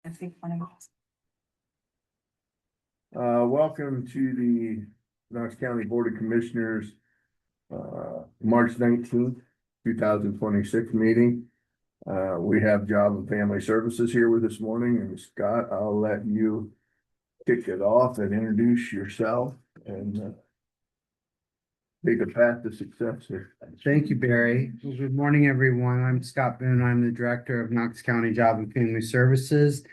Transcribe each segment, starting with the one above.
I think one of those. Welcome to the Knox County Board of Commissioners, March 19th, 2026 meeting. We have Job and Family Services here with us this morning, and Scott, I'll let you kick it off and introduce yourself and take a path to success here. Thank you, Barry. Well, good morning, everyone. I'm Scott Boone. I'm the Director of Knox County Job and Family Services.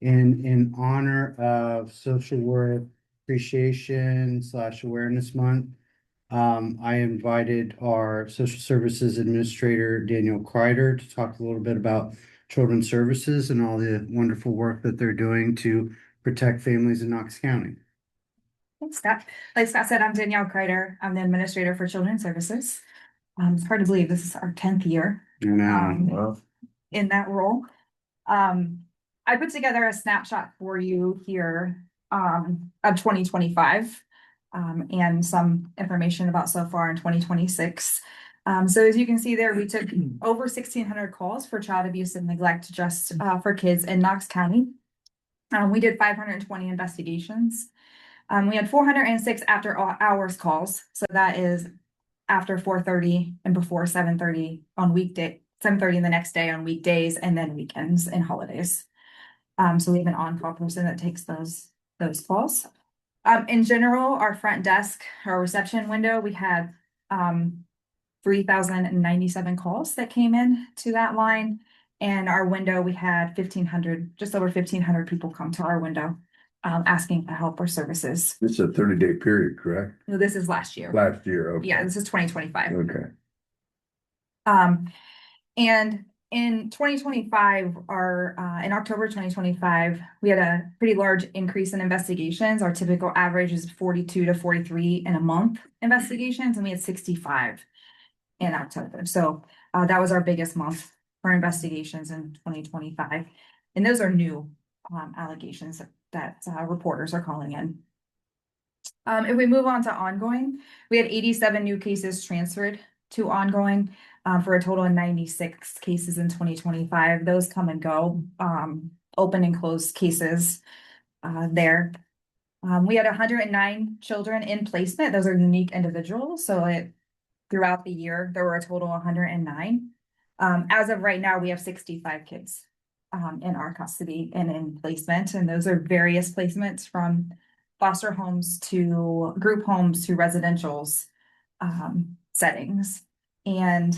And in honor of Social Work Appreciation / Awareness Month, I invited our Social Services Administrator, Daniel Kreider, to talk a little bit about children's services and all the wonderful work that they're doing to protect families in Knox County. Thanks, Scott. Like Scott said, I'm Danielle Kreider. I'm the Administrator for Children's Services. It's hard to believe this is our 10th year Well, in that role. I put together a snapshot for you here of 2025 and some information about so far in 2026. So as you can see there, we took over 1,600 calls for child abuse and neglect just for kids in Knox County. We did 520 investigations. We had 406 after hours calls. So that is after 4:30 and before 7:30 on weekday, 7:30 the next day on weekdays, and then weekends and holidays. So we have an on-call person that takes those calls. In general, our front desk, our reception window, we had 3,097 calls that came in to that line. And our window, we had 1,500, just over 1,500 people come to our window asking for help or services. this is a 30-day period, correct? No, this is last year. Last year, okay. Yeah, this is 2025. Okay. And in 2025, in October 2025, we had a pretty large increase in investigations. Our typical average is 42 to 43 in a month investigations, and we had 65 in October. So that was our biggest month for investigations in 2025. And those are new allegations that reporters are calling in. If we move on to ongoing, we had 87 new cases transferred to ongoing for a total of 96 cases in 2025. Those come and go, open and closed cases there. We had 109 children in placement. Those are unique individuals. So throughout the year, there were a total of 109. As of right now, we have 65 kids in our custody and in placement. And those are various placements from foster homes to group homes to residentials settings. And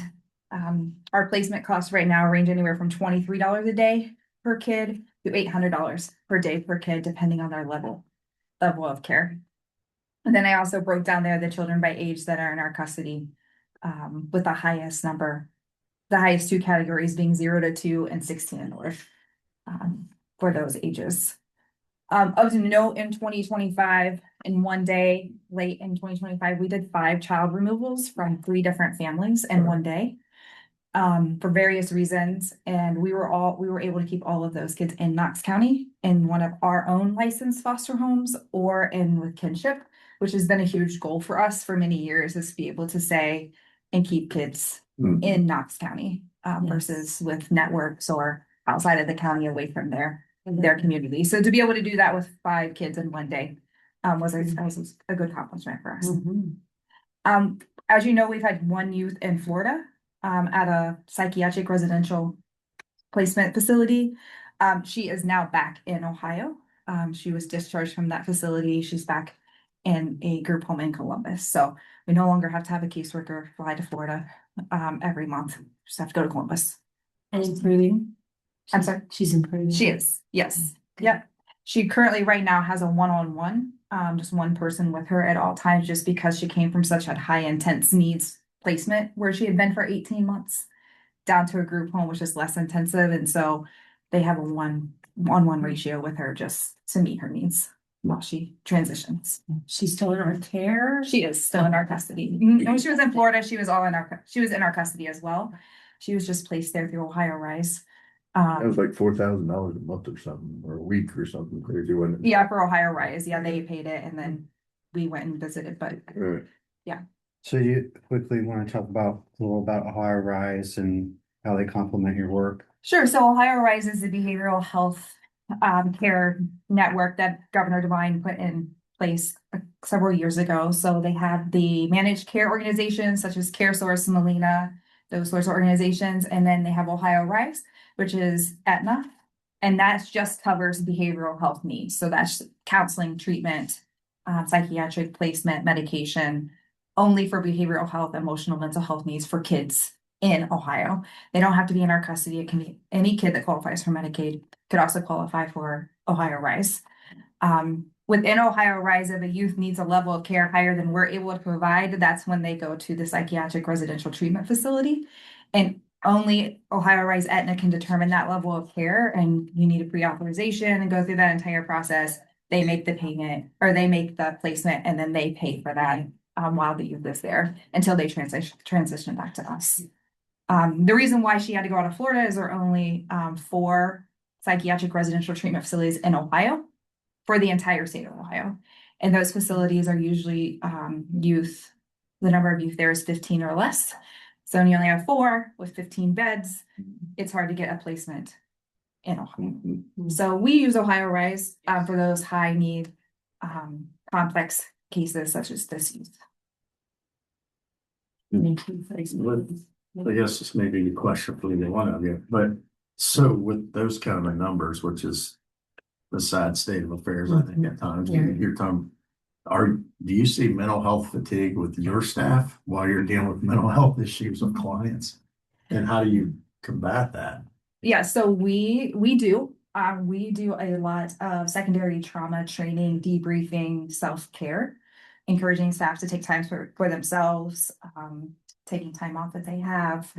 our placement costs right now range anywhere from $23 a day per kid to $800 per day per kid, depending on their level of care. And then I also broke down there the children by age that are in our custody with the highest two categories being 0 to 2 and 16 and older for those ages. Of note in 2025, in one day, late in 2025, we did 5 child removals from 3 different families in one day for various reasons. And we were able to keep all of those kids in Knox County in one of our own licensed foster homes or in with kinship, which has been a huge goal for us for many years, is to be able to say and keep kids in Knox County versus with networks or outside of the county away from their community. So to be able to do that with 5 kids in one day was a good accomplishment for us. As you know, we've had 1 youth in Florida at a psychiatric residential placement facility. She is now back in Ohio. She was discharged from that facility. She's back in a group home in Columbus. So we no longer have to have a caseworker fly to Florida every month. Just have to go to Columbus. And improving. I'm sorry. She's improving. She is, yes. Yep. She currently right now has a one-on-one, just one person with her at all times, just because she came from such a high intense needs placement where she had been for 18 months down to a group home, which is less intensive. And so they have a 1-on-1 ratio with her just to meet her needs while she transitions. She's still in our care. She is still in our custody. When she was in Florida, she was in our custody as well. She was just placed there through Ohio Rise. That was like $4,000 a month or something, or a week or something crazy, wasn't it? Yeah, for Ohio Rise. Yeah, they paid it and then we went and visited, but yeah. So you quickly want to talk a little about Ohio Rise and how they complement your work? Sure. So Ohio Rise is a behavioral health care network that Governor DeWine put in place several years ago. So they have the managed care organizations such as CareSource, Molina, those sorts of organizations, and then they have Ohio Rise, which is Aetna. And that just covers behavioral health needs. So that's counseling, treatment, psychiatric placement, medication, only for behavioral health, emotional, mental health needs for kids in Ohio. They don't have to be in our custody. It can be any kid that qualifies for Medicaid could also qualify for Ohio Rise. Within Ohio Rise, if a youth needs a level of care higher than we're able to provide, that's when they go to the psychiatric residential treatment facility. And only Ohio Rise Aetna can determine that level of care, and you need a pre-authorization and go through that entire process. They make the payment or they make the placement and then they pay for that while the youth is there until they transition back to us. The reason why she had to go out of Florida is there are only 4 psychiatric residential treatment facilities in Ohio for the entire state of Ohio. And those facilities are usually youth, the number of youth there is 15 or less. So when you only have 4 with 15 beds, it's hard to get a placement in Ohio. So we use Ohio Rise for those high need complex cases such as this youth. I guess this may be a question for either one of you, but so with those kind of numbers, which is the sad state of affairs, I think at times, your time, do you see mental health fatigue with your staff while you're dealing with mental health issues with clients? And how do you combat that? Yeah, so we do. We do a lot of secondary trauma training, debriefing, self-care, encouraging staff to take time for themselves, taking time off that they have,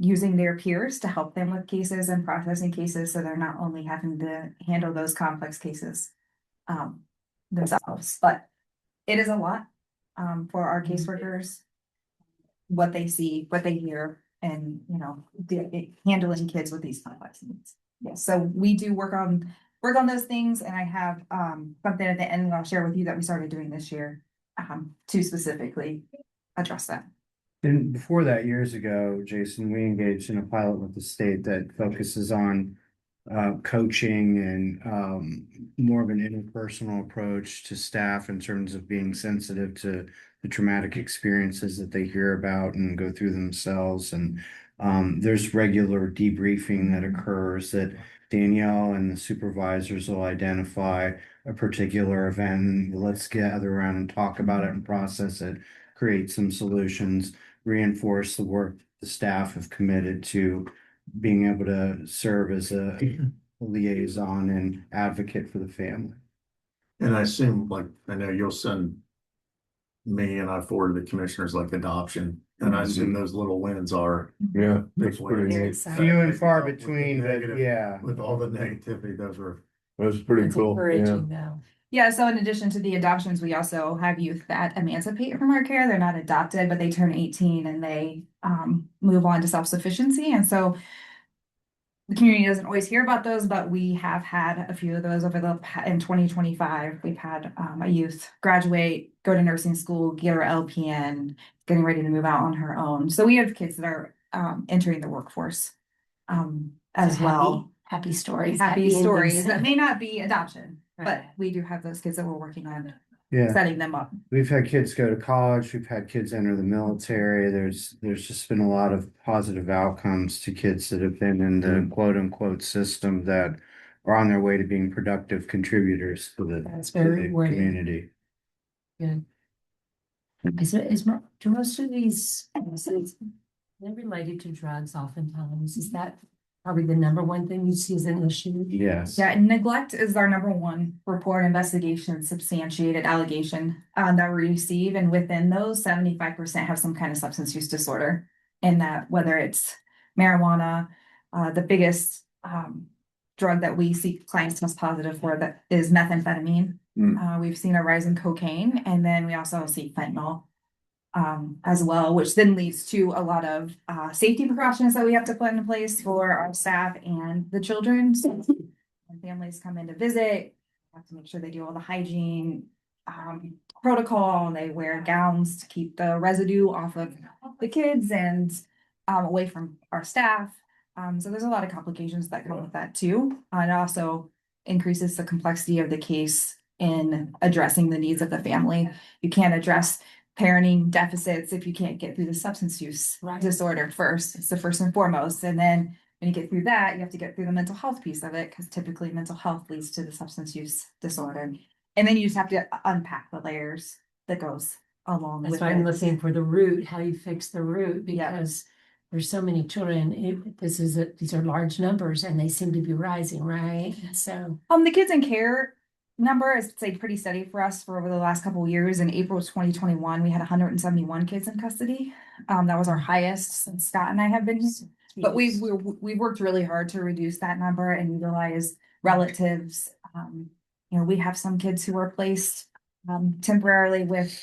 using their peers to help them with cases and processing cases so they're not only having to handle those complex cases themselves, but it is a lot for our caseworkers, what they see, what they hear, and handling kids with these complex needs. Yes, so we do work on those things, and I have something at the end that I'll share with you that we started doing this year to specifically address that. And before that, years ago, Jason, we engaged in a pilot with the state that focuses on coaching and more of an interpersonal approach to staff in terms of being sensitive to the traumatic experiences that they hear about and go through themselves. And there's regular debriefing that occurs that Danielle and the supervisors will identify a particular event. Let's gather around and talk about it and process it, create some solutions, reinforce the work the staff have committed to being able to serve as a liaison and advocate for the family. And I assume, like, I know you'll send me and I forward the commissioners like adoption, and I assume those little wins are Yeah, that's pretty Very neat. exciting. Few and far between, but yeah. with all the negativity, those were. That's pretty It's cool. Yeah. encouraging though. Yeah, so in addition to the adoptions, we also have youth that emancipate from our care. They're not adopted, but they turn 18 and they move on to self-sufficiency. And so the community doesn't always hear about those, but we have had a few of those in 2025. We've had a youth graduate, go to nursing school, get her LPN, getting ready to move out on her own. So we have kids that are entering the workforce as So well. Happy stories. Happy stories endings. that may not be adoption, but Right. we do have those kids that we're working on Yeah, setting them up. we've had kids go to college, we've had kids enter the military. There's just been a lot of positive outcomes to kids that have been in the quote unquote system that are on their way to being productive contributors to That's the very rewarding. community. Good. Do most of these, they're related to drugs oftentimes, is that probably the number one thing you see as an issue? Yes. Yeah, and neglect is our number one report, investigation, substantiated allegation that we receive. And within those, 75% have some kind of substance use disorder. And that whether it's marijuana, the biggest drug that we see clients test positive for that is methamphetamine. We've seen a rise in cocaine, and then we also see fentanyl as well, which then leads to a lot of safety precautions that we have to put in place for our staff and the children. So when families come in to visit, we have to make sure they do all the hygiene protocol. They wear gowns to keep the residue off of the kids and away from our staff. So there's a lot of complications that come with that too. It also increases the complexity of the case in addressing the needs of the family. You can't address parenting deficits if you can't get through the substance use Right. disorder first. It's the first and foremost. And then when you get through that, you have to get through the mental health piece of it, because typically mental health leads to the substance use disorder. And then you just have to unpack the layers that goes along That's with why I'm it. looking for the root, how you fix the root, Yeah. because there's so many children. These are large numbers and they seem to be rising, right? So, The kids in care number has stayed pretty steady for us for over the last couple of years. In April 2021, we had 171 kids in custody. That was our highest since Scott and I have been here. But we've worked really hard to reduce that number and utilize relatives. We have some kids who were placed temporarily with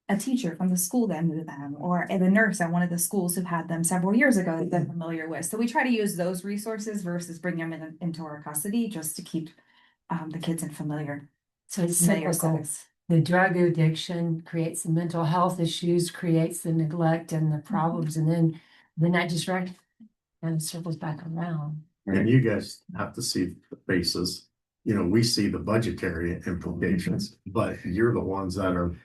a teacher from the school that knew them, or the nurse at one of the schools who had them several years ago that they're familiar with. So we try to use those resources versus bring them into our custody, just to keep the kids in familiar So it's familiar cyclical. settings. The drug addiction creates the mental health issues, creates the neglect and the problems, and then that just and circles back around. And you guys have to see the faces. We see the budgetary implications, but you're the ones that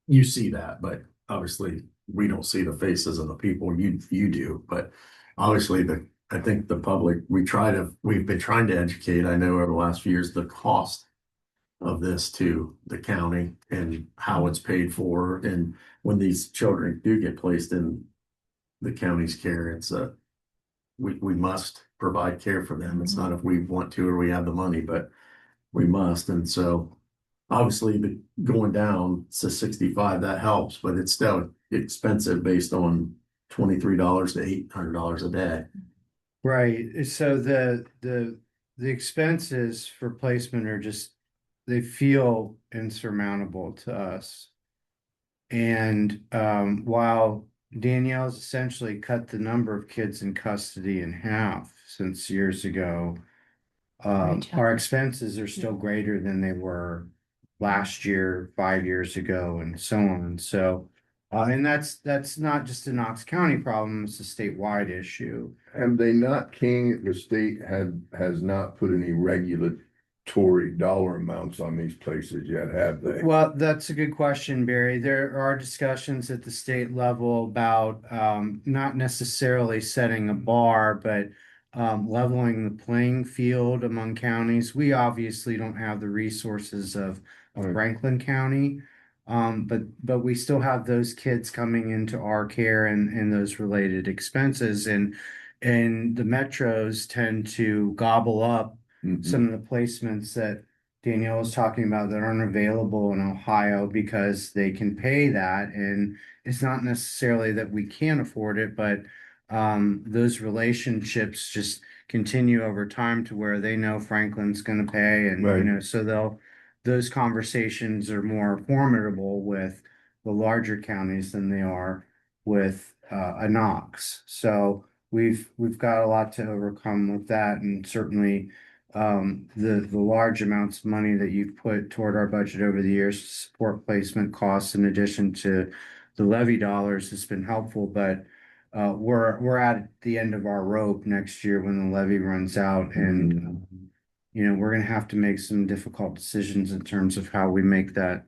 you see that, but obviously we don't see the faces of the people you do, but obviously I think the public, we've been trying to educate, I know over the last few years, the cost of this to the county and how it's paid for. And when these children do get placed in the county's care, it's we must provide care for them. It's not if we want to or we have the money, but we must. And so obviously the going down to 65, that helps, but it's still expensive based on $23 to $800 a day. Right, so the expenses for placement are just, they feel insurmountable to us. And while Danielle's essentially cut the number of kids in custody in half since years ago, Great job. our expenses are still greater than they were last year, 5 years ago, and so on. So, and that's not just a Knox County problem, it's a statewide issue. Have they not, King, the state has not put any regulatory dollar amounts on these places yet, have they? Well, that's a good question, Barry. There are discussions at the state level about not necessarily setting a bar, but leveling the playing field among counties. We obviously don't have the resources of Right. Franklin County. But we still have those kids coming into our care and those related expenses, and the metros tend to gobble up Mhm. some of the placements that Danielle was talking about that aren't available in Ohio because they can pay that. And it's not necessarily that we can't afford it, but those relationships just continue over time to where they know Franklin's going to pay, and Right. so those conversations are more formidable with the larger counties than they are with a Knox. So we've got a lot to overcome with that, and certainly the large amounts of money that you've put toward our budget over the years to support placement costs in addition to the levy dollars has been helpful, but we're at the end of our rope next year when the levy runs out, and we're gonna have to make some difficult decisions in terms of how we make that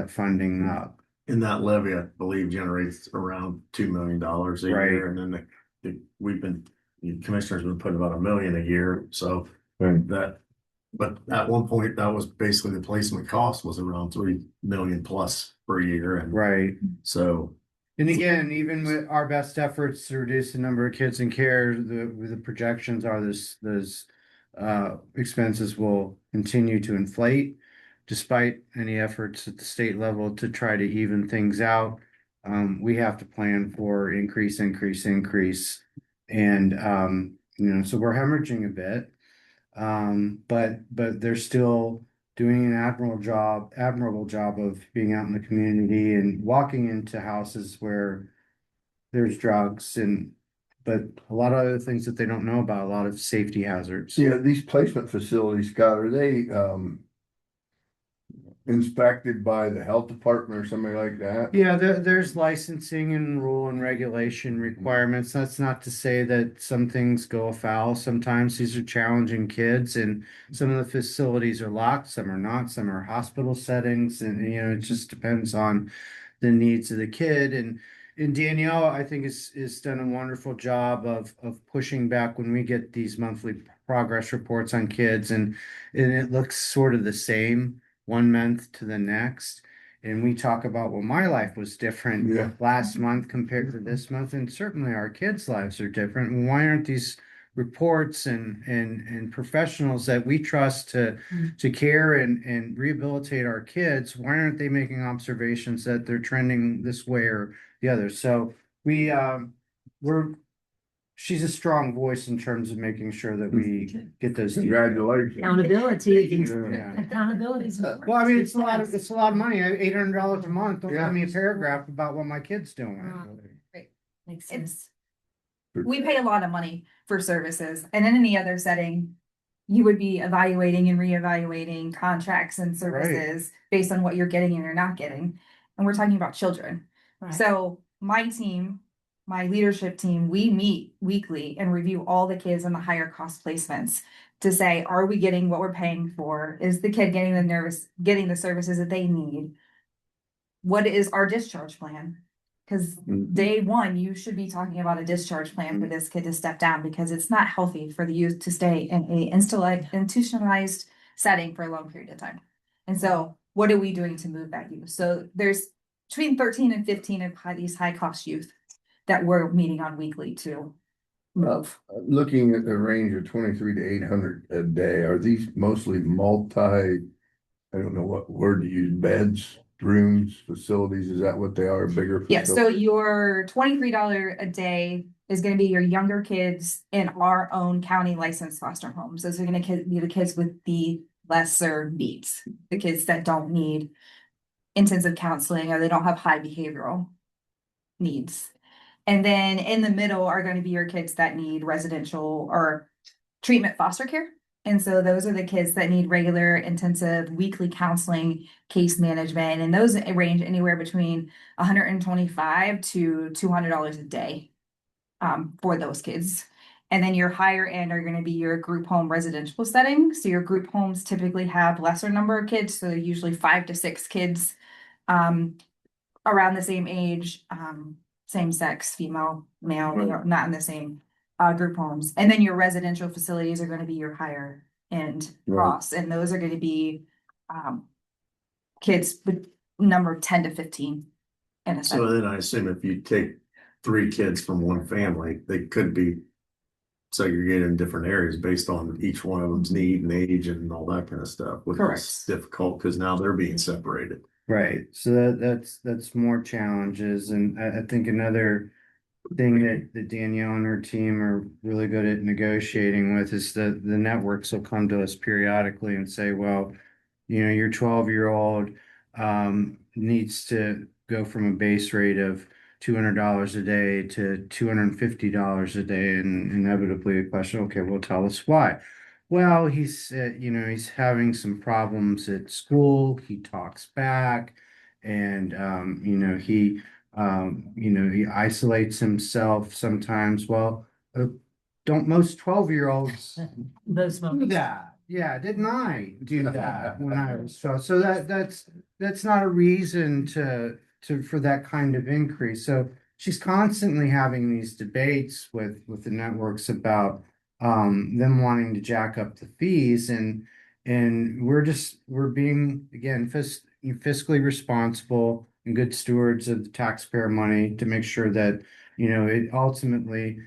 funding up. And that levy, I believe, generates around $2 million a year. And then the commissioner's been putting about $1 million a year. So Right. but at one point, that was basically the placement cost was around 3 million plus per year. And Right. so, And again, even with our best efforts to reduce the number of kids in care, the projections are those expenses will continue to inflate despite any efforts at the state level to try to even things out. We have to plan for increase. And so we're hemorrhaging a bit. But they're still doing an admirable job of being out in the community and walking into houses where there's drugs but a lot of other things that they don't know about, a lot of safety hazards. Yeah, these placement facilities, Scott, are they inspected by the health department or somebody like that? Yeah, there's licensing and rule and regulation requirements. That's not to say that some things go afoul. Sometimes these are challenging kids and some of the facilities are locked, some are not, some are hospital settings, and it just depends on the needs of the kid. And Danielle, I think is done a wonderful job of pushing back when we get these monthly progress reports on kids and it looks sort of the same one month to the next. And we talk about, well, my life was different Yeah. last month compared to this month, and certainly our kids' lives are different. And why aren't these reports and professionals that we trust to care and rehabilitate our kids, why aren't they making observations that they're trending this way or the other? So we're she's a strong voice in terms of making sure that we get those. Congratulations. Accountability, Yeah. accountability is. Well, I mean, it's a lot of money, $800 a month, don't give me a paragraph about what my kid's doing. Makes It's- sense. We pay a lot of money for services, and in any other setting, you would be evaluating and reevaluating contracts and services based on what you're getting and you're not getting. And we're talking about children. Right. So my team, my leadership team, we meet weekly and review all the kids in the higher cost placements to say, are we getting what we're paying for? Is the kid getting the services that they need? What is our discharge plan? Because day one, you should be talking about a discharge plan for this kid to step down because it's not healthy for the youth to stay in a institutionalized setting for a long period of time. And so what are we doing to move that youth? So there's between 13 and 15 of these high cost youth that we're meeting on weekly to move. Looking at the range of 23 to 800 a day, are these mostly I don't know what word to use, beds, rooms, facilities? Is that what they are, bigger? Yeah, so your $23 a day is gonna be your younger kids in our own county licensed foster homes. Those are gonna be the kids with the lesser needs, the kids that don't need intensive counseling or they don't have high behavioral needs. And then in the middle are gonna be your kids that need residential or treatment foster care. And so those are the kids that need regular, intensive, weekly counseling, case management, and those range anywhere between $125 to $200 a day for those kids. And then your higher end are going to be your group home residential setting. So your group homes typically have lesser number of kids, so usually 5 to 6 kids around the same age, same sex, female, male, not in the same group homes. And then your residential facilities are going to be your higher end costs, and those are going to be kids with number 10 to 15 in a So setting. then I assume if you take 3 kids from one family, they could be segregated in different areas based on each one of them's need and age and all that kind of stuff, which is Correct. difficult because now they're being separated. Right, so that's more challenges, and I think another thing that Danielle and her team are really good at negotiating with is the networks will come to us periodically and say, well, your 12-year-old needs to go from a base rate of $200 a day to $250 a day, and inevitably the question, okay, well, tell us why. Well, he's having some problems at school. He talks back, and he isolates himself sometimes. Well, don't most 12-year-olds Those do moments. that? Yeah, didn't I do that when I was so that's not a reason for that kind of increase. So she's constantly having these debates with the networks about them wanting to jack up the fees, and we're being, again, fiscally responsible and good stewards of the taxpayer money to make sure that it ultimately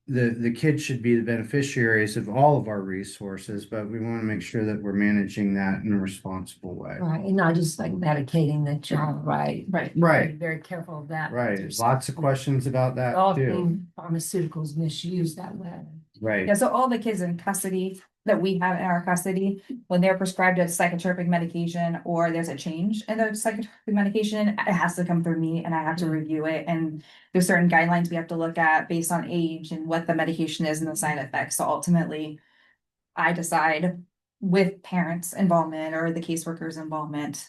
the kids should be the beneficiaries of all of our resources, but we want to make sure that we're managing that in a responsible way. Right, and not just like medicating the child, right? Right. Be very careful of that. Right, There's lots of questions about that too. often pharmaceuticals misused that way. Right, Yeah, so all the kids in custody that we have in our custody, when they're prescribed a psychotropic medication or there's a change in the psychotropic medication, it has to come through me and I have to review it. And there's certain guidelines we have to look at based on age and what the medication is and the side effects. So ultimately, I decide with parents' involvement or the caseworker's involvement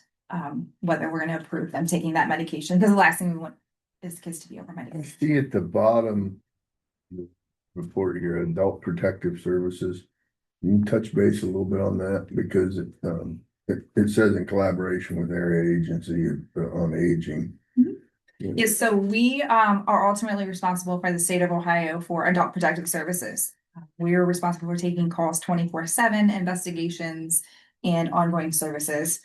whether we're gonna approve them taking that medication, because the last thing we want is kids to be over I medicated. see at the bottom. The report here, adult protective services. Can you touch base a little bit on that because it says in collaboration with area agency on aging. Mhm. Yeah. Yes, so we are ultimately responsible for the state of Ohio for adult protective services. We are responsible for taking calls 24/7, investigations, and ongoing services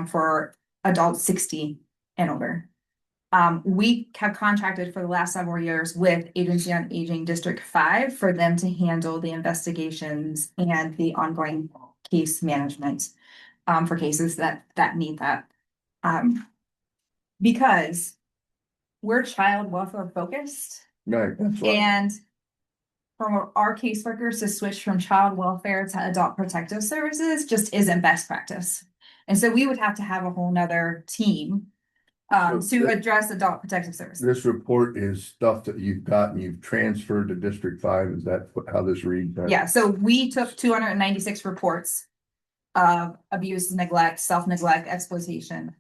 for adults 60 and older. We have contracted for the last several years with Agency on Aging District 5 for them to handle the investigations and the ongoing case management for cases that need that. Because we're child welfare focused, Right, that's what, and for our caseworkers to switch from child welfare to adult protective services just isn't best practice. And so we would have to have a whole nother team So to that- address adult protective services. this report is stuff that you've got and you've transferred to District 5. Is that how this reads? Yeah, so we took 296 reports of abuse, neglect, self-neglect, exploitation,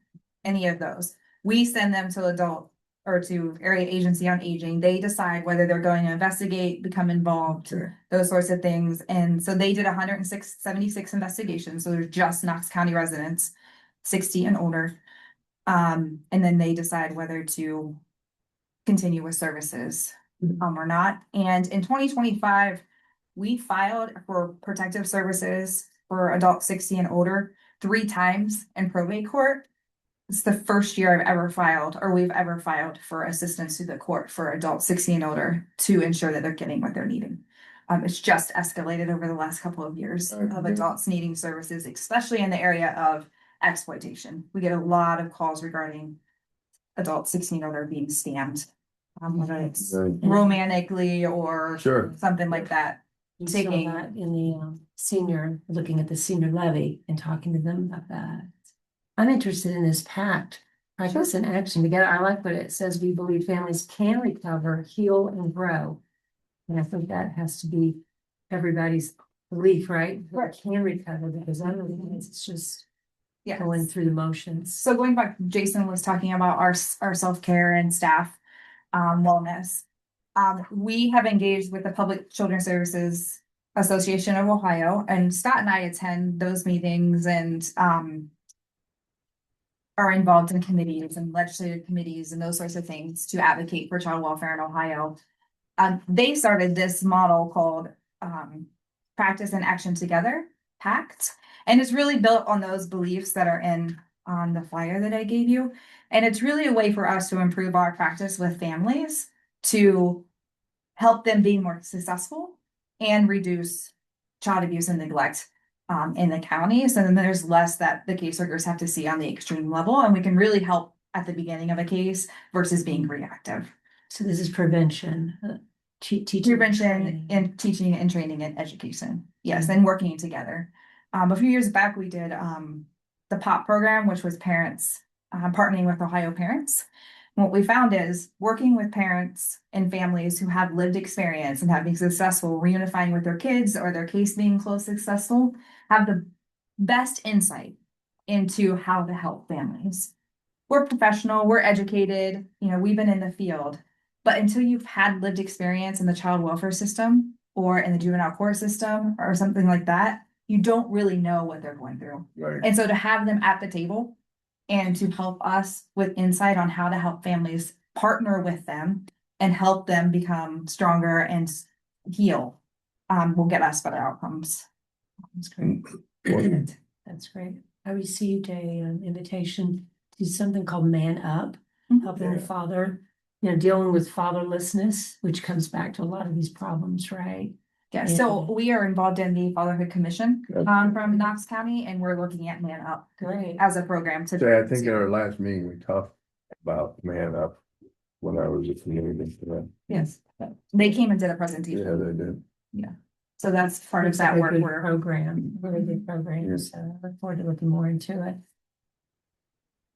any of those. We send them to adult or to area agency on aging. They decide whether they're going to investigate, become involved, Sure. those sorts of things. And so they did 176 investigations. So there's just Knox County residents, 60 and older. And then they decide whether to continue with services or not. And in 2025, we filed for protective services for adults 60 and older 3 times in probate court. It's the first year I've ever filed, or we've ever filed for assistance to the court for adults 60 and older to ensure that they're getting what they're needing. It's just escalated over the last couple of years of Okay. adults needing services, especially in the area of exploitation. We get a lot of calls regarding adults 16 and older being scammed. Whether it's Right. romantically or Sure. something like that. You saw Taking- that in the senior, looking at the senior levy and talking to them about that. I'm interested in this pact, practice and action together. I like what it says. We believe families can recover, heal, and grow. And I think that has to be everybody's belief, right? That can recover, because otherwise it's just Yeah. going through the motions. So going back, Jason was talking about our self-care and staff wellness. We have engaged with the Public Children's Services Association of Ohio, and Scott and I attend those meetings and are involved in committees and legislative committees and those sorts of things to advocate for child welfare in Ohio. They started this model called Practice and Action Together, PACT, and it's really built on those beliefs that are on the flyer that I gave you. And it's really a way for us to improve our practice with families to help them be more successful and reduce child abuse and neglect in the county. So then there's less that the caseworkers have to see on the extreme level, and we can really help at the beginning of a case versus being reactive. So this is prevention, teaching. Prevention training. and teaching and training and education. Yes, and working together. A few years back, we did the POP program, which was parents partnering with Ohio parents. And what we found is working with parents and families who have lived experience and have been successful reunifying with their kids or their case being close successful have the best insight into how to help families. We're professional, we're educated, we've been in the field. But until you've had lived experience in the child welfare system or in the juvenile court system or something like that, you don't really know what they're going through. Right. And so to have them at the table and to help us with insight on how to help families partner with them and help them become stronger and heal will get us better outcomes. That's great. That's great. I received an invitation to something called Man Up, Mhm. helping the father, dealing with fatherlessness, which comes back to a lot of these problems, right? Yeah, so we are involved in the Fatherhood Commission from Knox County, and we're looking at Man Up Great. as a program to. So I think at our last meeting, we talked about Man Up when I was at the meeting. Yes, they came and did a Yeah, presentation, they did. so that's part of Looks like that a work. good We're program, really good program, so I look forward to looking more into it.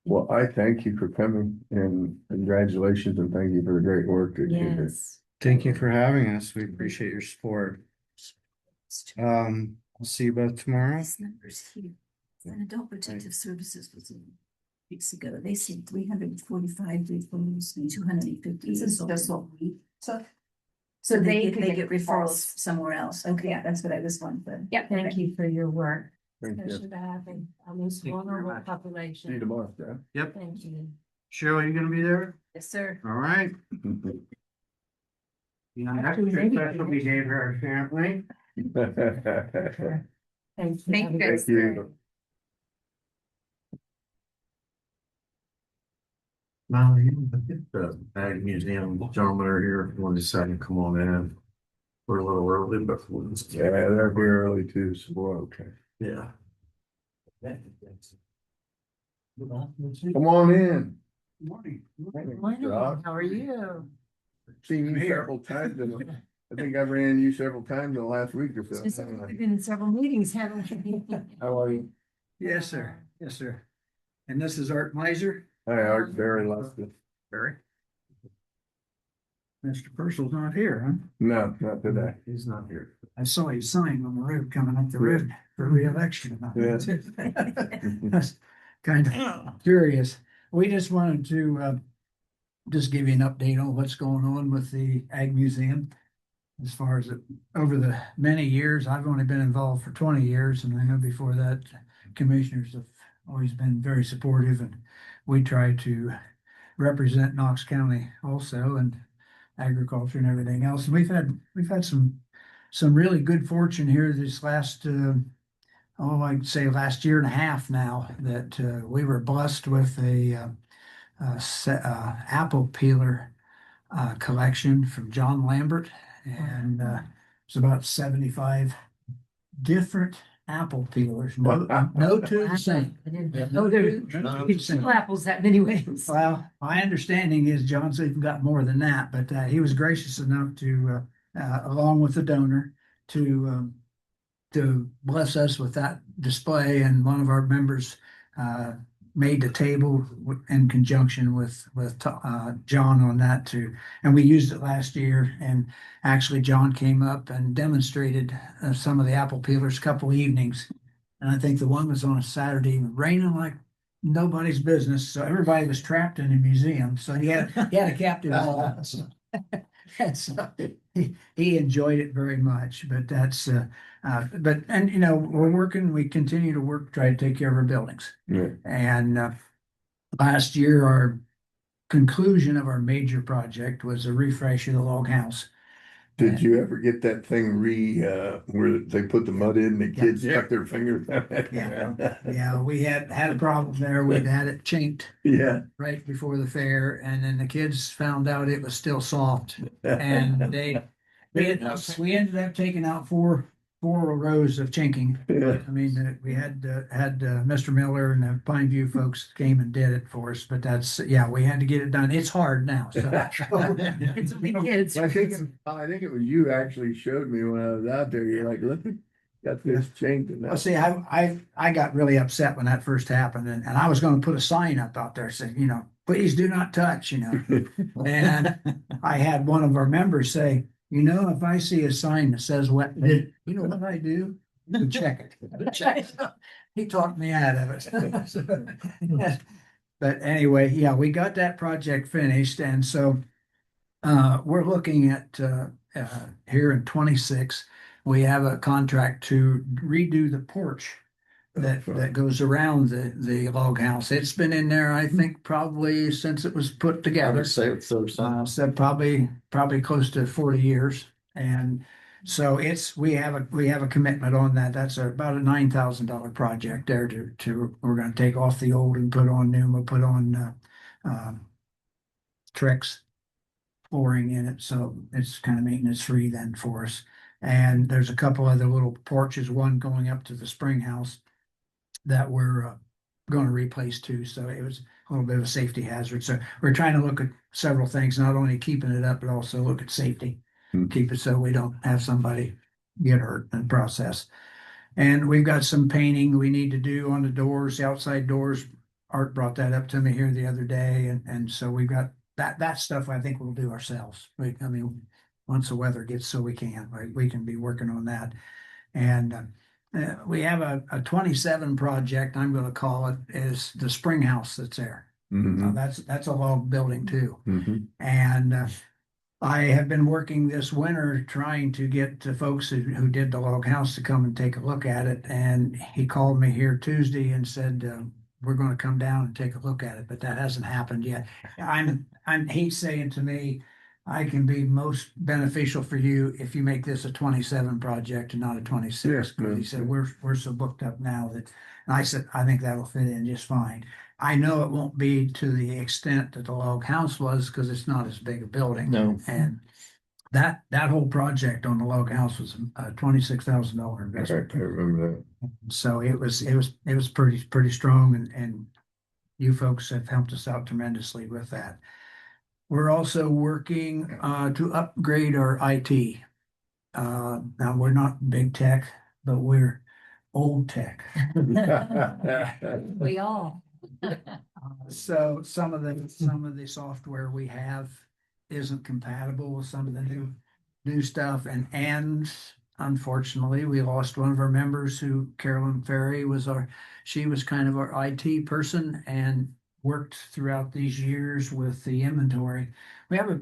Well, I thank you for coming and congratulations and thank you for the great work that you did. Yes. Thank you for having us. We appreciate your support. I'll see you both tomorrow. This number's here. It's an adult protective services facility. weeks ago, they said 345 referrals and 250. This is over just a what week. So So they could get referrals somewhere else. Okay, Yeah. that's what I was wondering. yeah. Thank you for your work, Thank you. especially by having our most Thank you very vulnerable much. See you population. tomorrow, Jeff. Yep. Thank you. Cheryl, you gonna be there? Yes, sir. All right. You know, that's a special behavior apparently. Thank you. Thank Have a you, good guys. Thank you. Now, the Ag Museum gentlemen are here. If you want to decide to come on in. We're a little early, but we'll just. Yeah, they're here early too, so we're okay. Yeah. Come on in. Morning. Morning. How are you? Seen you several times. I think I've ran you several times in the last week or so. We've been in several meetings, haven't we? How are you? Yes, sir. Yes, sir. And this is Art Miser. Hi, Art, very lucky. Barry. Mr. Purcell's not here, huh? No, not today. He's not here. I saw his sign on the road coming up the road for reelection. Yeah. That's kind of curious. We just wanted to just give you an update on what's going on with the Ag Museum. As far as over the many years, I've only been involved for 20 years, and I know before that, commissioners have always been very supportive, and we try to represent Knox County also, and agriculture and everything else. And we've had some really good fortune here this last I'd say last year and a half now, that we were blessed with a apple peeler collection from John Lambert, and it's about 75 different apple peelers. No two the same. I didn't Yeah. know there No were two the same. two apples that many ways. Well, my understanding is John's even got more than that, but he was gracious enough to, along with the donor, to bless us with that display. And one of our members made the table in conjunction with John on that too. And we used it last year. And actually, John came up and demonstrated some of the apple peelers a couple evenings. And I think the one was on a Saturday, raining like nobody's business. So everybody was trapped in the museum. So he had a captive audience. And so he enjoyed it very much. But we're working, we continue to work, try to take care of our buildings. Yeah. And last year, our conclusion of our major project was a refresh of the log house. Did you ever get that thing where they put the mud in, the kids Yeah. stuck their fingers? Yeah, we had a problem there. We'd had it chinked Yeah. right before the fair, and then the kids found out it was still soft, and we ended up taking out four rows of chinking. Yeah. I mean, we had Mr. Miller and the Pine View folks came and did it for us, but we had to get it done. It's hard now. So. It's big kids. I think it was you actually showed me when I was out there. You're like, look, got this chinked. And Well, see, I got really upset when that first happened, and I was going to put a sign up out there saying, please do not touch, And I had one of our members say, if I see a sign that says wet, you know what I do? Check it. He talked me out of it. But anyway, yeah, we got that project finished, and so we're looking at here in 26. We have a contract to redo the porch that goes around the log house. It's been in there, I think, probably since it was put together. Say so. Said probably close to 40 years. And so we have a commitment on that. That's about a $9,000 project there we're going to take off the old and put on new. We'll put on Trex flooring in it. So it's kind of maintenance free then for us. And there's a couple other little porches, one going up to the spring house that we're going to replace too. So it was a little bit of a safety hazard. So we're trying to look at several things, not only keeping it up, but also look at safety. Keep it so we don't have somebody get hurt in the process. And we've got some painting we need to do on the doors, the outside doors. Art brought that up to me here the other day. And so we've got that stuff I think we'll do ourselves. Once the weather gets so we can be working on that. And We have a 27 project, I'm gonna call it, is the spring house that's there. Mhm, That's a log building too. mhm. And I have been working this winter trying to get the folks who did the log house to come and take a look at it. And he called me here Tuesday and said, we're going to come down and take a look at it, but that hasn't happened yet. He's saying to me, I can be most beneficial for you if you make this a 27 project and not a 26. Yeah, Because he said, we're so booked up now that, and I said, I think that'll fit in just fine. I know it won't be to the extent that the log house was because it's not as big a building. No. And that whole project on the log house was a $26,000 I investment. remember So it was pretty strong and you folks have helped us out tremendously with that. We're also working to upgrade our IT. Now we're not big tech, but we're old tech. that. We all. So some of the software we have isn't compatible with some of the new stuff and unfortunately we lost one of our members who Carolyn Ferry she was kind of our IT person and worked throughout these years with the inventory. We have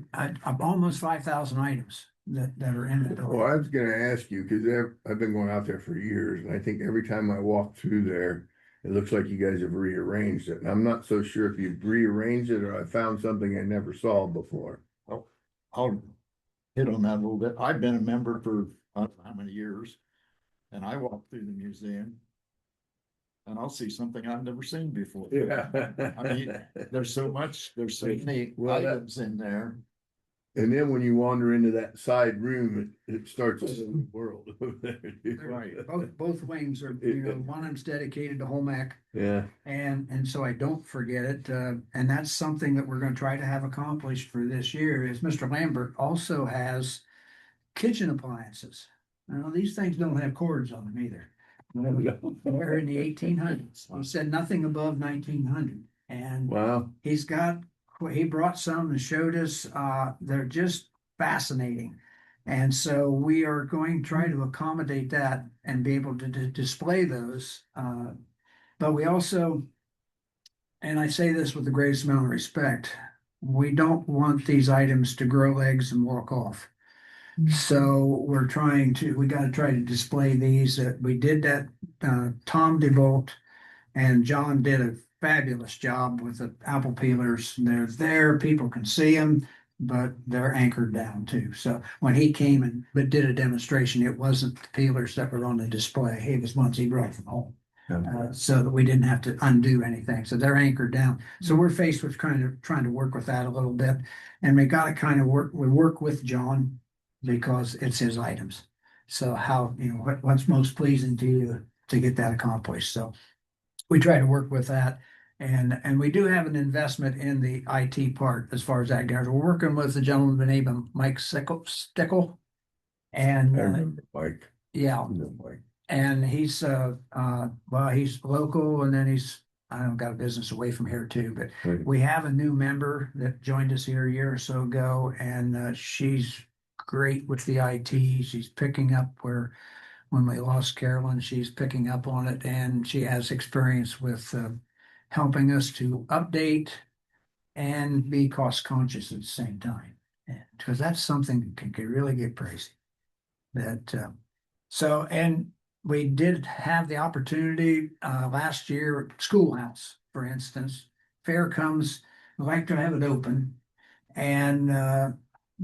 almost 5,000 items that are inventory. Well, I was gonna ask you, because I've been going out there for years, and I think every time I walk through there, it looks like you guys have rearranged it. And I'm not so sure if you've rearranged it or I found something I never saw before. I'll hit on that a little bit. I've been a member for I don't know how many years. And I walk through the museum. And I'll see something I've never seen before. Yeah. I mean, there's so many Well, items in there. And then when you wander into that side room, it starts a new world. Right. Both wings are, one of them's dedicated to home ec. Yeah. And so I don't forget it. And that's something that we're going to try to have accomplished for this year is Mr. Lambert also has kitchen appliances. Now, these things don't have cords on them either. They're in the 1800s. He said nothing above 1900. And Wow. he brought some and showed us, they're just fascinating. And so we are going to try to accommodate that and be able to display those. But we also, and I say this with the greatest amount of respect, we don't want these items to grow legs and walk off. So we got to try to display these. We did that. Tom DeVolt and John did a fabulous job with the apple peelers. They're there, people can see them, but they're anchored down too. So when he came and did a demonstration, it wasn't the peelers that were on the display. It was ones he brought from home. So that we didn't have to undo anything. So they're anchored down. So we're faced with kind of trying to work with that a little bit. And we got to kind of work with John because it's his items. So how, what's most pleasing to you to get that accomplished. So we try to work with that. And we do have an investment in the IT part as far as that goes. We're working with a gentleman by the name of Mike Stickle. And I remember Mike. yeah, I know Mike. and he's he's local and then I don't got a business away from here too, but Right. we have a new member that joined us here a year or so ago and she's great with the IT. She's picking up when we lost Carolyn, she's picking up on it and she has experience with helping us to update and be cost conscious at the same time. Because that's something that can really get crazy. And we did have the opportunity last year, schoolhouse, for instance, fair comes, we like to have it open and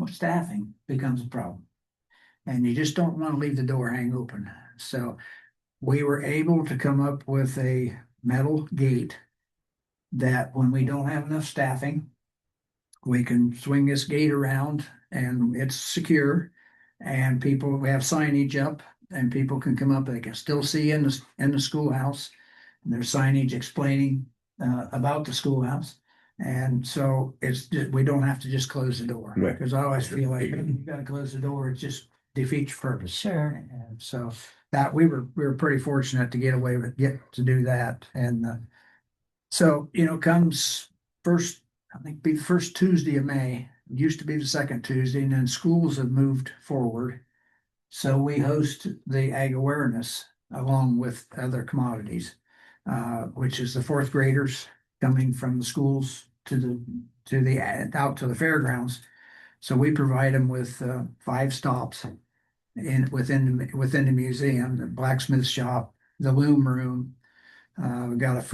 staffing becomes a problem. And you just don't want to leave the door hang open. So we were able to come up with a metal gate that when we don't have enough staffing, we can swing this gate around and it's secure. And we have signage up and people can come up, they can still see in the schoolhouse. And there's signage explaining about the schoolhouse. And so we don't have to just close the door. Right. Because I always feel like you gotta close the door, it just defeats your purpose. Sure. And so that we were pretty fortunate to get to do that. And so, comes first, I think be the first Tuesday of May. It used to be the second Tuesday, and then schools have moved forward. So we host the Ag Awareness along with other commodities, which is the fourth graders coming from the schools out to the fairgrounds. So we provide them with 5 stops within the museum, the blacksmith shop, the loom room. We got a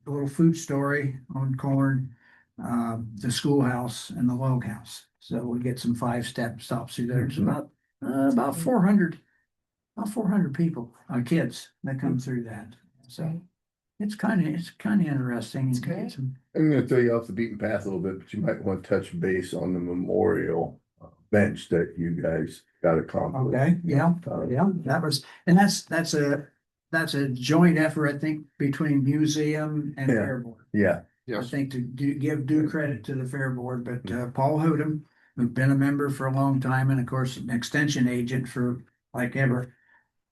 little food story on corn, the schoolhouse and the log house. So we get some 5-step stops through there. It's about 400 people, kids that come through that. So it's kind of interesting. It's great. I'm gonna throw you off the beaten path a little bit, but you might want to touch base on the memorial bench that you guys got accomplished. Okay, yeah, that's a joint effort, I think, between museum and Yeah. fair board. Yeah, I think to give due credit to the fair board, but Paul Hodem, who's been a member for a long time and of course an extension agent for like ever.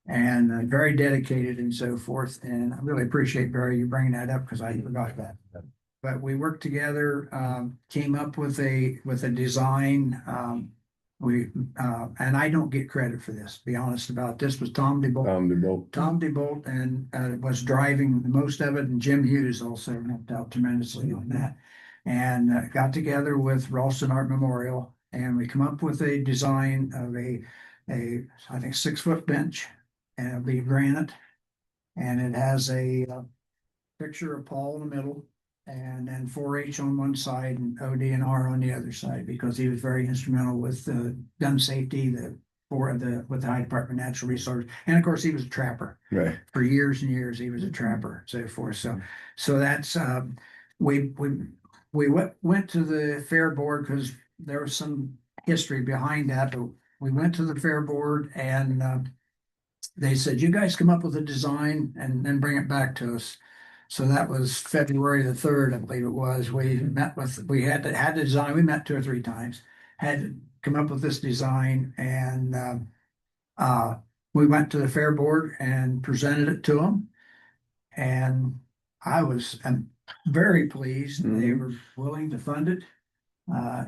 And very dedicated and so forth. And I really appreciate Barry you bringing that up because I forgot that. But we worked together, came up with a design. And I don't get credit for this, to be honest about this, was Tom DeBolt. Tom DeBolt and was driving most of it, and Jim Hughes also helped out tremendously on that. And got together with Ralston Art Memorial, and we come up with a design of a I think 6-foot bench, and it'll be granite, and it has a picture of Paul in the middle, and then 4-H on one side and ODNR on the other side, because he was very instrumental with gun safety, with the High Department of Natural Resources, and of course he was a trapper right. for years and years. He was a trapper, so forth. So that's we went to the fair board because there was some history behind that, but we went to the fair board and they said, you guys come up with a design and then bring it back to us. So that was February the 3rd, I believe it was. We had the design. We met 2 or 3 times, had to come up with this design, and we went to the fair board and presented it to them. And I'm very pleased. They were willing to fund it.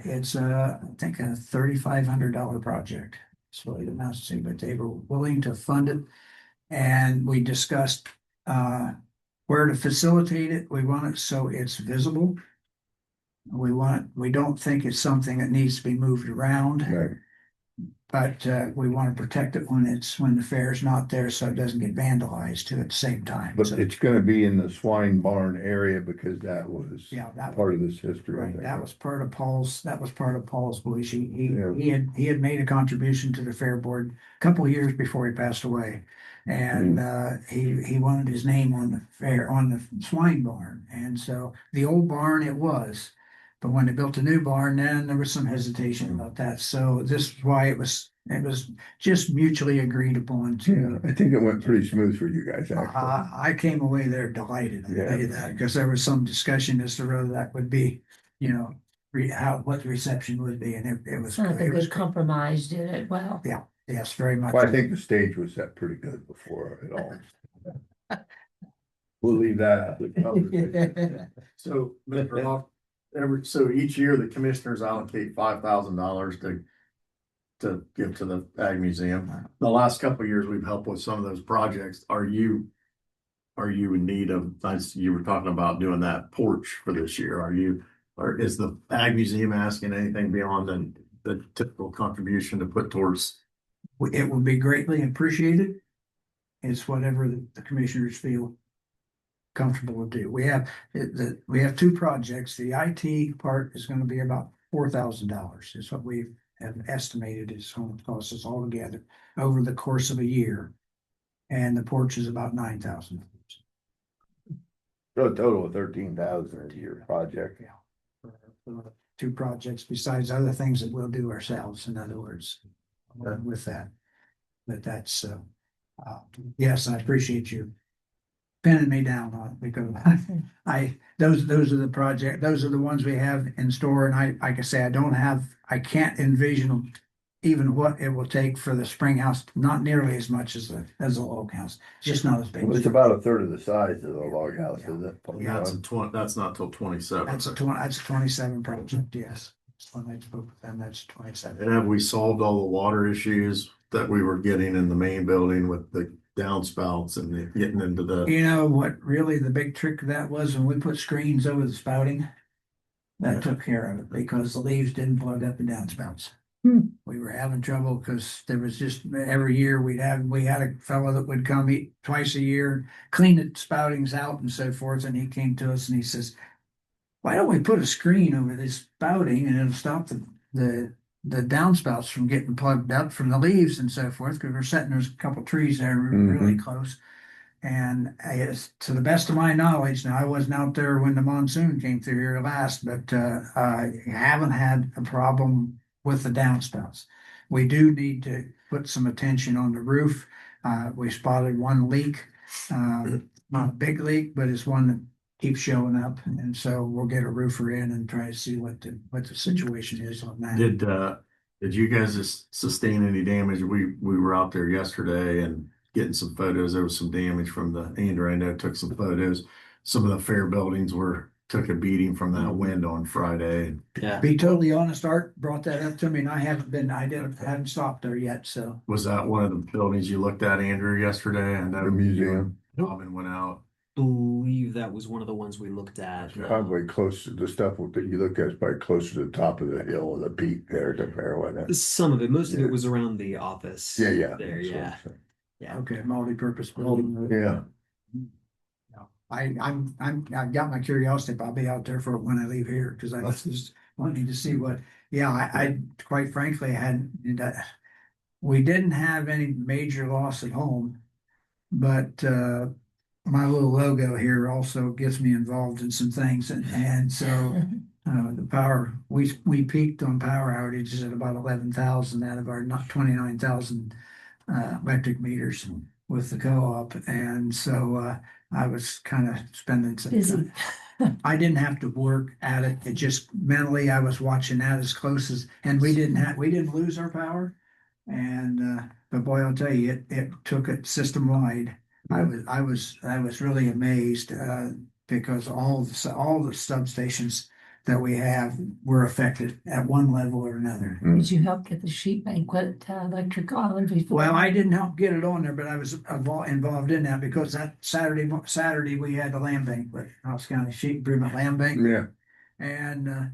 It's I think a $3,500 project. That's what it amounts to, but they were willing to fund it. And we discussed where to facilitate it. We want it so it's visible. We don't think it's something that needs to be moved around. Right. But we want to protect it when the fair's not there, so it doesn't get vandalized too at the same time. But So, it's gonna be in the swine barn area because that was that part of this history. I right, think. that was part of Paul's belief. Yeah. He had made a contribution to the fair board a couple of years before he passed away. And he wanted his name on the swine barn. And so the old barn it was. But when they built a new barn, then there was some hesitation about that. So this is why it was just mutually agreed upon Yeah, I think it went pretty smooth for you guys, actually. I came away there delighted, I'll tell you that, because there was some discussion as to whether that would be, what the reception would be, and it was. Sounds like a it was good compromise, did it well. Yeah, yes, very much. Well, I think the stage was set pretty good before it all. We'll leave that out of the conversation. So, Mr. Hawk, so each year the commissioners allocate $5,000 to give to the Ag Museum. The last couple of years, we've helped with some of those projects. Are you in need of, you were talking about doing that porch for this year? Or is the Ag Museum asking anything beyond the typical contribution to put towards? It would be greatly appreciated. It's whatever the commissioners feel comfortable to do. We have 2 projects. The IT part is going to be about $4,000 is what we have estimated it's going to cost us all together over the course of a year. And the porch is about $9,000. So a total of 13,000 a year project. Yeah. For 2 projects besides other things that we'll do ourselves, in other words, with that. But that's, yes, I appreciate you pinning me down on it, because those are the project, those are the ones we have in store. And like I say, I can't envision even what it will take for the spring house, not nearly as much as the log house, just not as big. Well, it's about a third of the size of the log house, is it? Yeah. That's not till 27. That's a 27 project, yes. When I spoke with them, that's 27. And have we solved all the water issues that we were getting in the main building with the downspouts and getting into the, You know what really the big trick of that was when we put screens over the spouting? That took care of it because the leaves didn't plug up the downspouts. We were having trouble because there was just every year we had a fellow that would come twice a year, clean the spoutings out and so forth. And he came to us and he says, why don't we put a screen over this spouting and it'll stop the downspouts from getting plugged up from the leaves and so forth, because we're setting there's a couple trees there really close. And to the best of my knowledge, now I wasn't out there when the monsoon came through here last, but I haven't had a problem with the downspouts. We do need to put some attention on the roof. We spotted one leak, not a big leak, but it's one that keeps showing up. And so we'll get a roofer in and try to see what the situation is on that. did you guys just sustain any damage? We were out there yesterday and getting some photos. There was some damage from Andrew, I know, took some photos. Some of the fair buildings took a beating from that wind on Friday. Yeah. Be totally honest, Art brought that up to me and I haven't stopped there yet, so. Was that one of the buildings you looked at, Andrew, yesterday? I know The museum. Robin went out. Believe that was one of the ones we looked at. Probably close to the stuff that you look at is probably closer to the top of the hill or the peak there to fair, wasn't it? Some of it, most of Yeah. it was around the office. Yeah. There, That's what yeah. I'm saying. Yeah. Okay, multi-purpose building. Yeah. I've got my curiosity, but I'll be out there for when I leave here, because I was just wanting to see what, I quite frankly we didn't have any major loss at home, but, my little logo here also gets me involved in some things, and so, the power, we peaked on power outages at about 11,000 out of our 29,000 electric meters with the co-op, and so I was kind of spending some Busy. time. I didn't have to work at it. It just mentally I was watching that as close as, and we didn't lose our power, and but boy, I'll tell you, it took it system wide. I was really amazed because all the substations that we have were affected at one level or another. Did you help get the sheet banquet electric on before? Well, I didn't help get it on there, but I was involved in that because that Saturday we had the land banquet, Knox County Sheep Improvement Land Bank. Yeah. And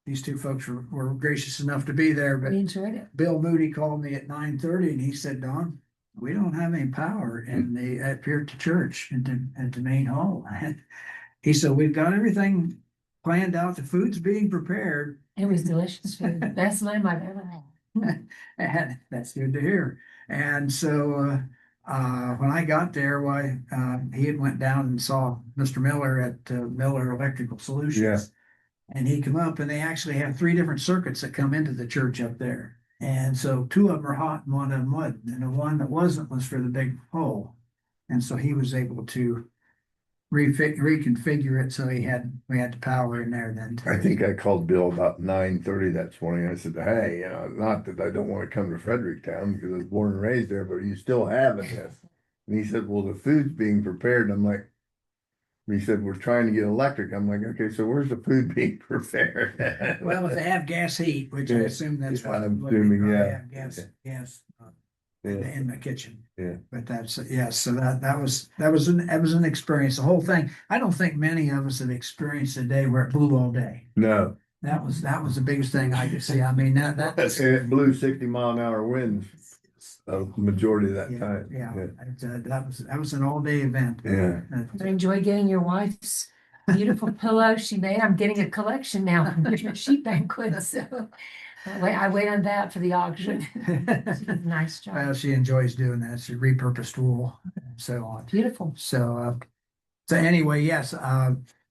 these two folks were gracious enough to be there, but We enjoyed it. Bill Moody called me at 9:30 and he said, Don, we don't have any power up here at the church at the main hall. He said, we've got everything planned out. The food's being prepared. It was delicious food. Best lamb I've ever had. And that's good to hear. And so when I got there, he had went down and saw Mr. Miller at Miller Electrical Solutions. Yeah. And he come up and they actually have 3 different circuits that come into the church up there. And so 2 of them are hot and 1 of them wasn't. And the one that wasn't was for the big pole. And so he was able to reconfigure it so we had the power in there then. I think I called Bill about 9:30 that morning. I said, hey, not that I don't want to come to Fredericktown because I was born and raised there, but you still having this. And he said, well, the food's being prepared. And I'm like, he said, we're trying to get electric. I'm like, okay, so where's the food being prepared? Well, if they have gas heat, which I assume that's what. I'm what they assuming, probably yeah. have Gas Yeah. in the kitchen. Yeah. But so that was an experience, the whole thing. I don't think many of us have experienced a day where it blew all day. No, That was the biggest thing I could see. I mean, that was. it blew 60-mile-an-hour winds a majority of that time. Yeah, that was an all-day event. Yeah. I enjoy getting your wife's beautiful pillow she made. I'm getting a collection now from your sheet banquet, so I wait on that for the auction. She did a nice Well, job. she enjoys doing that. She repurposed wool and so on. Beautiful. So anyway, yes,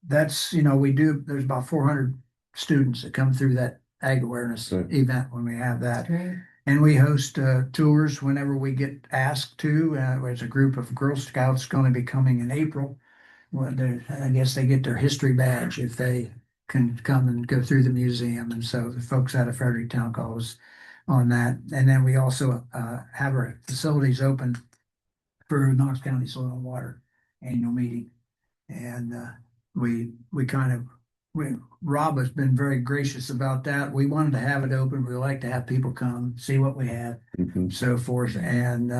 that's, there's about 400 students that come through that ag awareness Right. event when we have that. Great. And we host tours whenever we get asked to. There's a group of Girl Scouts going to be coming in April. Well, I guess they get their history badge if they can come and go through the museum. And so the folks out of Fredericktown call us on that. And then we also have our facilities open for Knox County Soil and Water annual meeting. And Rob has been very gracious about that. We wanted to have it open. We like to have people come, see what we have, Mhm. so forth. And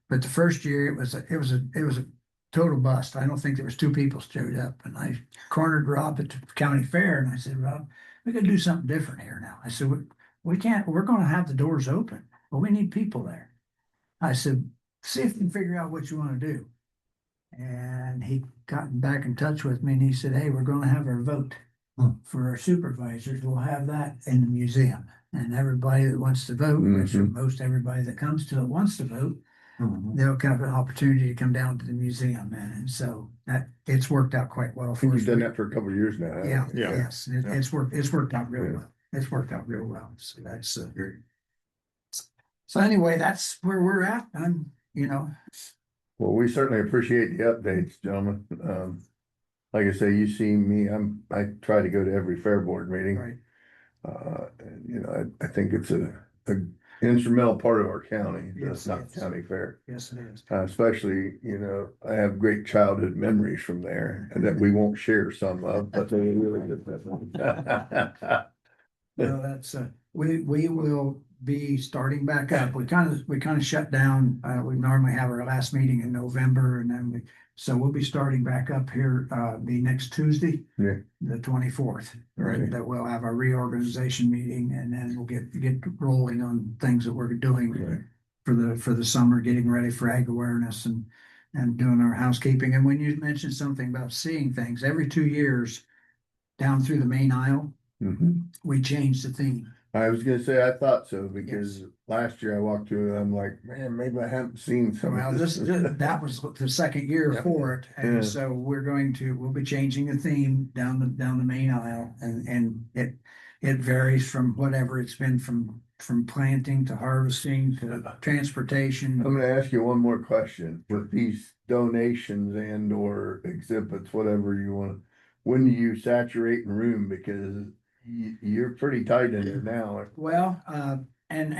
But the first year it was a total bust. I don't think there was two people showed up. And I cornered Rob at the county fair and I said, Rob, we gotta do something different here now. I said, we can't, we're gonna have the doors open, but we need people there. I said, see if you can figure out what you want to do. And he got back in touch with me and he said, hey, we're gonna have our vote for our supervisors. We'll have that in the museum. And everybody that wants to vote, which Mhm. most everybody that comes to it wants to vote, Mhm. they'll have an opportunity to come down to the museum. And so that it's worked out quite well I for think us. you've done that for a couple of years now. haven't Yeah, you? yes, Yeah. it's worked out real Yeah. well. It's worked out real well. So that's great. So anyway, that's where we're at. I'm, Well, we certainly appreciate the updates, gentlemen. Like I say, you see me, I try to go to every fair board meeting. right. And, I think it's a instrumental part of our county, Yes, the it Knox is. County Fair. Yes, it is. Especially, I have great childhood memories from there and that we won't share some of, but they were really good memories. Well, that's, we will be starting back up. We kind of shut down. We normally have our last meeting in November and then so we'll be starting back up here, the next Tuesday. Yeah. The 24th, Right. that we'll have our reorganization meeting and then we'll get rolling on things that we're doing Right. for the summer, getting ready for ag awareness and doing our housekeeping. And when you mentioned something about seeing things, every 2 years down through the main aisle, Mhm. we change the theme. I was gonna say, I thought so, because last year I walked through and I'm like, man, maybe I haven't seen some Well, of this. that was the second year Yeah. for it, Yeah. and so we'll be changing the theme down the main aisle, and it varies from whatever it's been from planting to harvesting to transportation. I'm gonna ask you one more question. With these donations and or exhibits, whatever you want, when do you saturate in room? Because you're pretty tight in there now. Well, and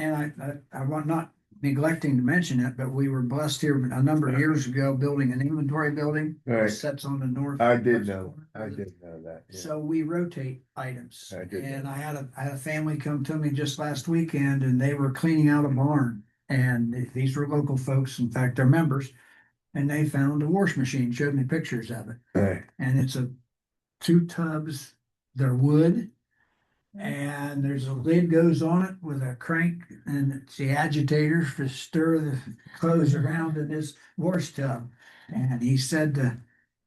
I want not neglecting to mention it, but we were blessed here a number of years ago building an inventory building. Right. That sets on the north. I did west know, corner. I did know that. Yeah. So we rotate items. I did And know. I had a family come to me just last weekend and they were cleaning out a barn. And these were local folks, in fact, they're members. And they found a wash machine, showed me pictures of it. Right. And it's two tubs, they're wood. And there's a lid goes on it with a crank and it's the agitator to stir the clothes around in this wash tub. And he said,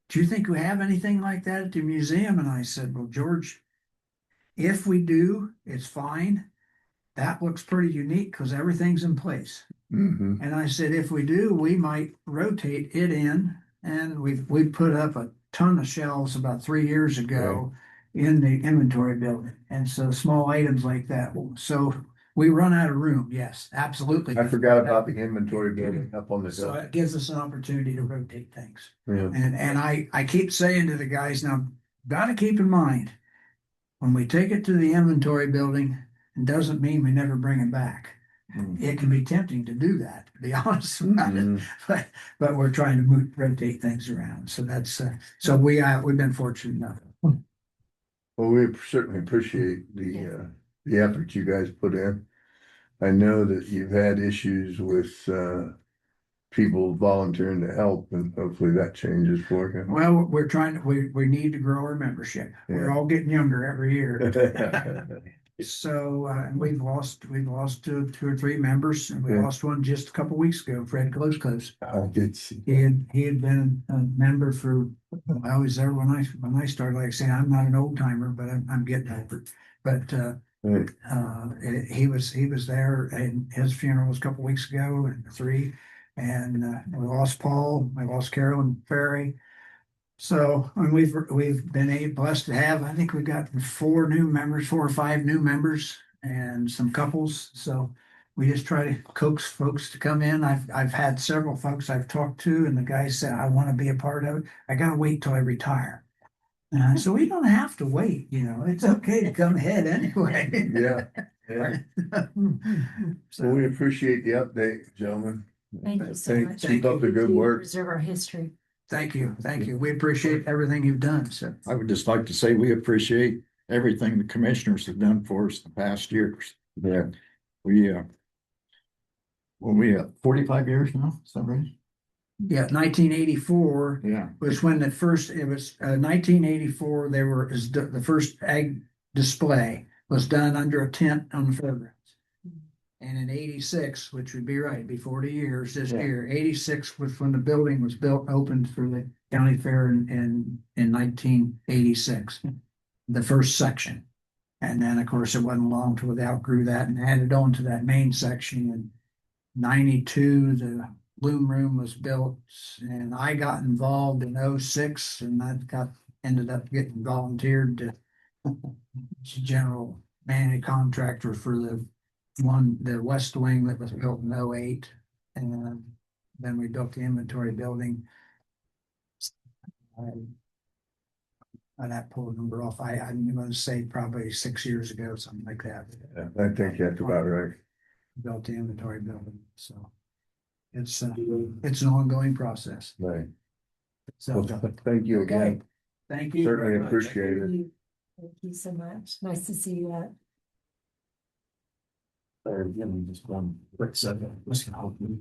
do you think we have anything like that at the museum? And I said, well, George, if we do, it's fine. That looks pretty unique because everything's in place. Mhm. And I said, if we do, we might rotate it in. And we put up a ton of shelves about 3 years ago in the inventory building. And so small items like that. So we run out of room. Yes, absolutely. I forgot about the inventory building up on the So hill. it gives us an opportunity to rotate things. Yeah. And I keep saying to the guys now, gotta keep in mind, when we take it to the inventory building, it doesn't mean we never bring it back. It can be tempting to do that, to be honest about it, Mhm. but we're trying to rotate things around. So that's, so we've been fortunate enough. Well, we certainly appreciate the effort you guys put in. I know that you've had issues with people volunteering to help, and hopefully that changes for you. Well, we're trying to, we need to grow our membership. We're Yeah. all getting younger every year. So, and we've lost two or three members, and we Yeah. lost one just a couple weeks ago, Fred Close. I did see. He had been a member for, I was there when I started, like I say, I'm not an old timer, but I'm getting older. But, Right. he was there and his funeral was a couple weeks ago and and we lost Paul, we lost Carolyn Ferry. So, and we've been blessed to have, I think we've got 4 or 5 new members and some couples. So we just try to coax folks to come in. I've had several folks I've talked to and the guy said, I want to be a part of it. I gotta wait till I retire. So we don't have to wait, it's okay to come ahead anyway. Yeah. Yeah. So, Well, we appreciate the update, gentlemen. Thank you so much. Keep up the good work. Preserve our history. thank you. We appreciate everything you've done, so. I would just like to say we appreciate everything the commissioners have done for us the past years. Yeah. Well, we have 45 years now, is that right? Yeah, 1984 Yeah. was when it was 1984, the first ag display was done under a tent on the fairgrounds. And in 86, which would be right, be 40 years this Yeah. year, 86 was when the building was built, opened for the county fair in 1986. The first section. And then, of course, it wasn't long till they outgrew that and added on to that main section. In 92, the Bloom Room was built, and I got involved in 06, and ended up getting volunteered to general managing contractor for the west wing that was built in 08. And then we built the inventory building. I'd have to pull the number off. I'm gonna say probably 6 years ago, something like that. Yeah, I think that's about right. Built the inventory building, so it's an ongoing process. Right. So, Well, thank you okay, again. thank you. Certainly very much. appreciate it. Thank you so much. Nice to see you at. There again, just one quick second. This can help me.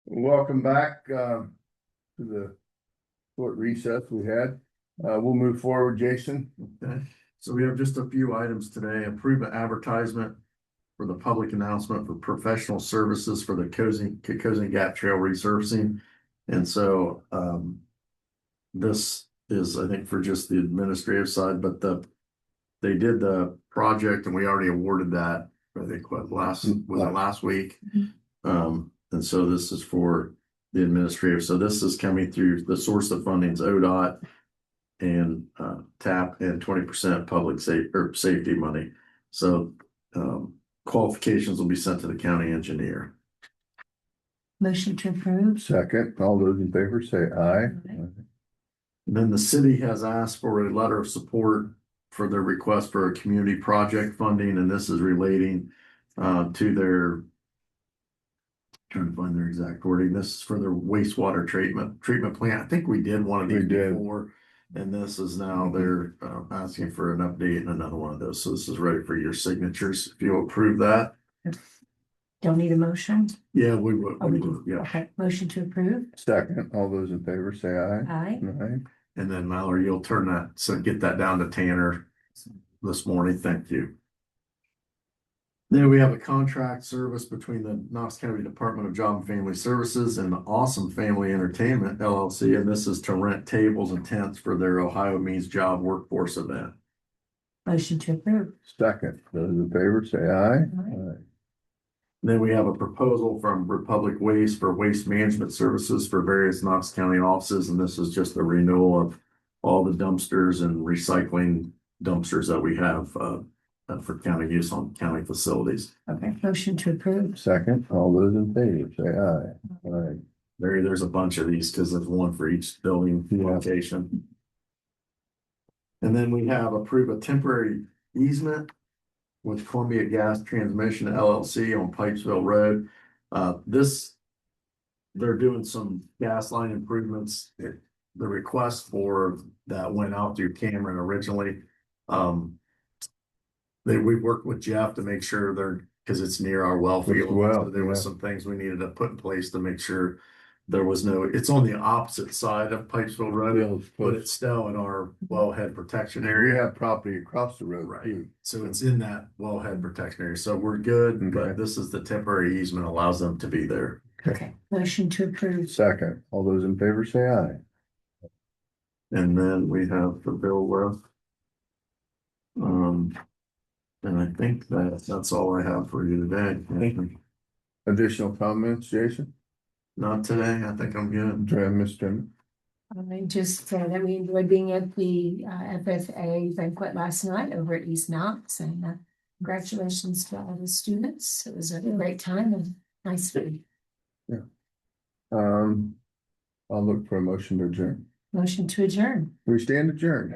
Welcome back to the short recess we had. We'll move forward, Jason. Okay, so we have just a few items today. Approve an advertisement for the public announcement for professional services for the Cozy Gap Trail resurfacing. And so this is, I think, for just the administrative side, but they did the project and we already awarded that, I think, was it last week? And so this is for the administrative. So this is coming through the source of funding is ODOT and TAP and 20% public safety money. So qualifications will be sent to the county engineer. Motion to approve. Second, all those in favor say aye. And then the city has asked for a letter of support for their request for a community project funding, and this is relating to their, trying to find their exact wording. This is for their wastewater treatment plant. I think we did one of these before, and this is now they're asking for an update and another one of those. So this is ready for your signatures. If you'll approve that. Don't need a motion. Yeah, we would. Oh, We we would, do. yeah. Okay, motion to approve. Second, all those in favor say aye. Aye. Aye. And then Mallory, you'll turn that, so get that down to Tanner this morning. Thank you. Then we have a contract service between the Knox County Department of Job and Family Services and the Awesome Family Entertainment LLC. And this is to rent tables and tents for their Ohio Means Job Workforce event. Motion to approve. Second, those in favor say aye. Aye. Aye. Then we have a proposal from Republic Waste for waste management services for various Knox County offices, and this is just a renewal of all the dumpsters and recycling dumpsters that we have for county use on county facilities. Okay, motion to approve. Second, all those in favor say aye. Aye. There's a bunch of these because there's one for each building Yeah. location. And then we have approve a temporary easement with Columbia Gas Transmission LLC on Pikesville Road. They're doing some gas line improvements. The request for that went out through Cameron originally. We worked with Jeff to make sure because it's near our well field. well, So there was yeah. some things we needed to put in place to make sure there was it's on the opposite side of Pikesville Road, but it's still in our wellhead protection We area. have property across the road Right. too. So it's in that wellhead protection area. So we're good, Okay. but this is the temporary easement allows them to be there. Okay, motion to approve. Second, all those in favor say aye. And then we have the bill left. And I think that's all I have for you today. Additional comments, Jason? Not today. I think I'm good. Mr. I just that we enjoyed being at the FFA banquet last night over at East Knox, and congratulations to all the students. It was a great time and nice food. I'll look for a motion to adjourn. Motion to adjourn. We stand adjourned.